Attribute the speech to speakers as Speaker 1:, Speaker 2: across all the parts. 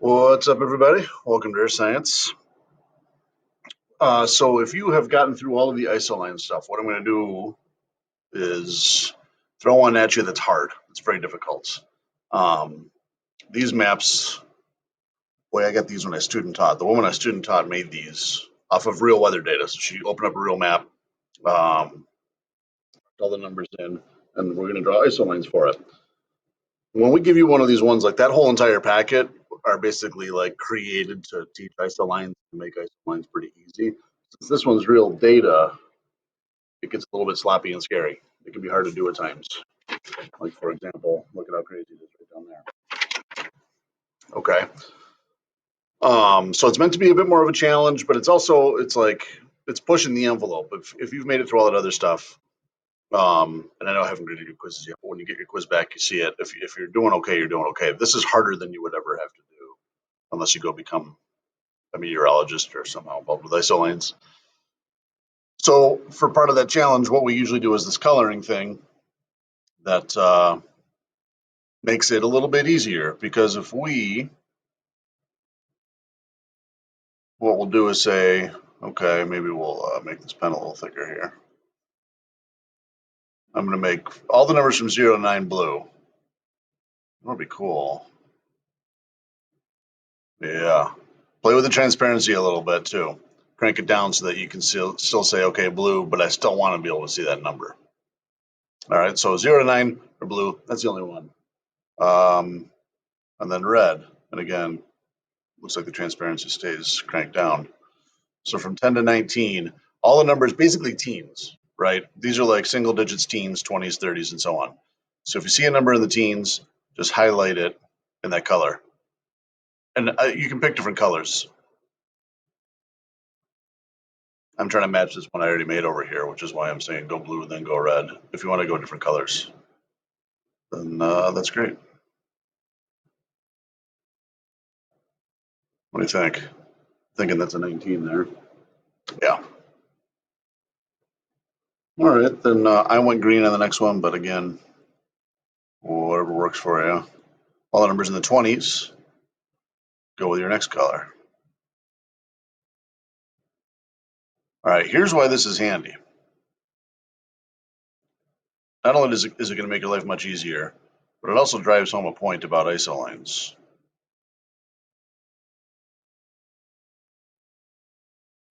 Speaker 1: What's up, everybody? Welcome to Earth Science. So, if you have gotten through all of the isoline stuff, what I'm going to do is throw one at you that's hard. It's very difficult. Um, these maps, boy, I got these when I student taught. The woman I student taught made these off of real weather data. So she opened up a real map, all the numbers in, and we're going to draw isolines for it. When we give you one of these ones, like that whole entire packet are basically like created to teach isolines and make isolines pretty easy. Since this one's real data, it gets a little bit sloppy and scary. It can be hard to do at times. Like for example, look at how crazy it is right down there. Okay. So it's meant to be a bit more of a challenge, but it's like it's pushing the envelope. If you've made it through all that other stuff, and I know I haven't graded your quizzes yet, but when you get your quiz back, you see it. If you're doing okay, you're doing okay. This is harder than you would ever have to do unless you go become a meteorologist or somehow involved with isolines. So for part of that challenge, what we usually do is this coloring thing that makes it a little bit easier because what we'll do is say, okay, maybe we'll make this pen a little thicker here. I'm going to make all the numbers from 0 to 9 blue. That would be cool. Yeah. Play with the transparency a little bit too. Crank it down so that you can still say, okay, blue, but I still want to be able to see that number. All right, so 0 to 9 are blue. That's the only one. And then red. And again, looks like the transparency stays cranked down. So from 10 to 19, all the numbers basically teens, right? These are like single digits, teens, 20s, 30s, and so on. So if you see a number in the teens, just highlight it in that color. And you can pick different colors. I'm trying to match this one I already made over here, which is why I'm saying go blue and then go red. If you want to go different colors, then that's great. What do you think? Thinking that's a 19 there. Yeah. All right, then I went green on the next one, but again, whatever works for you. All the numbers in the 20s, go with your next color. All right, here's why this is handy. Not only is it going to make your life much easier, but it also drives home a point about isolines.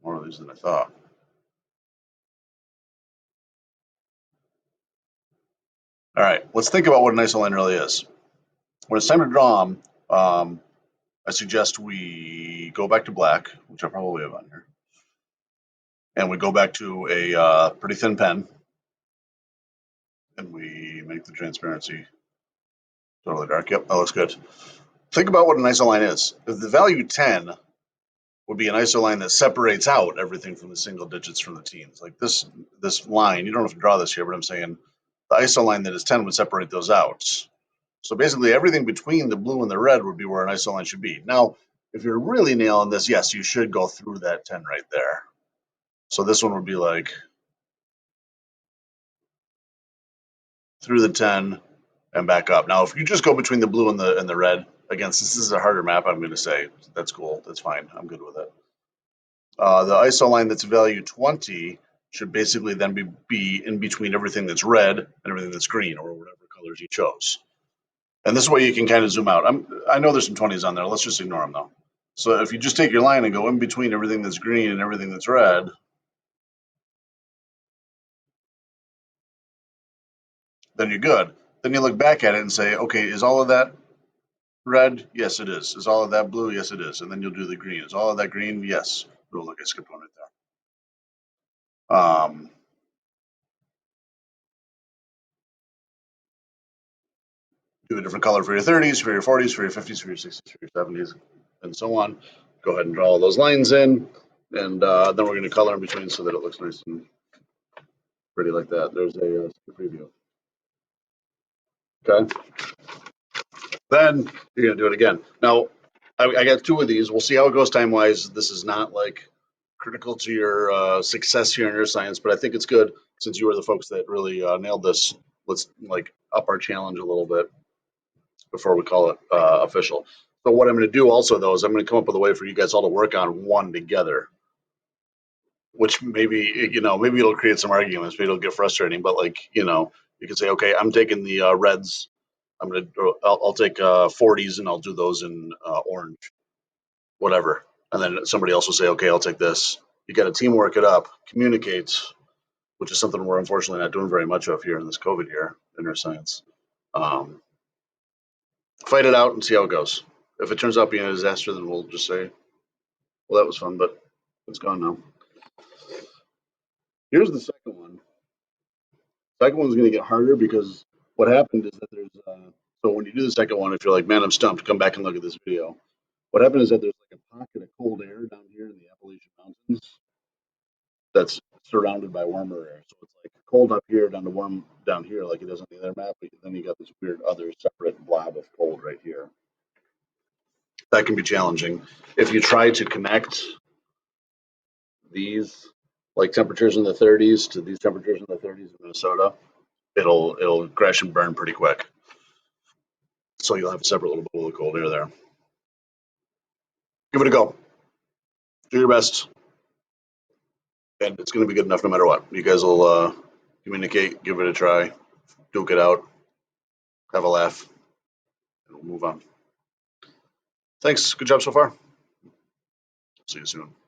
Speaker 1: More of these than I thought. All right, let's think about what an isoline really is. When it's time to draw them, I suggest we go back to black, which I probably have on here, and we go back to a pretty thin pen, and we make the transparency totally dark. Yep, that looks good. Think about what an isoline is. If the value 10 would be an isoline that separates out everything from the single digits from the teens. Like this line, you don't have to draw this here, but I'm saying the isoline that is 10 would separate those out. So basically everything between the blue and the red would be where an isoline should be. Now, if you're really nailing this, yes, you should go through that 10 right there. So this one would be like through the 10 and back up. Now, if you just go between the blue and the red, again, since this is a harder map, I'm going to say that's cool. That's fine. I'm good with it. The isoline that's value 20 should basically then be in between everything that's red and everything that's green, or whatever colors you chose. And this way you can kind of zoom out. I know there's some 20s on there. Let's just ignore them though. So if you just take your line and go in between everything that's green and everything that's red, then you're good. Then you look back at it and say, okay, is all of that red? Yes, it is. Is all of that blue? Yes, it is. And then you'll do the green. Is all of that green? Yes. Oh, look, I skipped one right there. Do a different color for your 30s, for your 40s, for your 50s, for your 60s, for your 70s, and so on. Go ahead and draw all those lines in, and then we're going to color in between so that it looks nice and pretty like that. There's a preview. Okay. Then you're going to do it again. Now, I got two of these. We'll see how it goes time-wise. This is not like critical to your success here in your science, but I think it's good since you were the folks that really nailed this. Let's like up our challenge a little bit before we call it official. So what I'm going to do also though is I'm going to come up with a way for you guys all to work on one together, which maybe maybe it'll create some arguments, maybe it'll get frustrating, but like you can say, okay, I'm taking the reds. I'll take 40s and I'll do those in orange, whatever. And then somebody else will say, okay, I'll take this. You got to teamwork it up, communicate, which is something we're unfortunately not doing very much of here in this COVID year in our science. Um, Fight it out and see how it goes. If it turns out being a disaster, then we'll just say, well, that was fun, but it's gone now. Here's the second one. Second one's going to get harder because what happened is that there's so when you do the second one, if you're like, man, I'm stumped, come back and look at this video. What happened is that there's like a pocket of cold air down here in the Appalachian Mountains that's surrounded by warmer air. So it's like cold up here down to warm down here, like it does on the other map. But then you got this weird other separate blob of cold right here. That can be challenging. If you try to connect these like temperatures in the 30s to these temperatures in the 30s in Minnesota, it'll crash and burn pretty quick. So you'll have a separate little bowl of cold air there. Give it a go. Do your best, and it's going to be good enough no matter what. You guys will communicate, give it a try, duke it out, have a laugh, and we'll move on. Thanks. Good job so far. See you soon.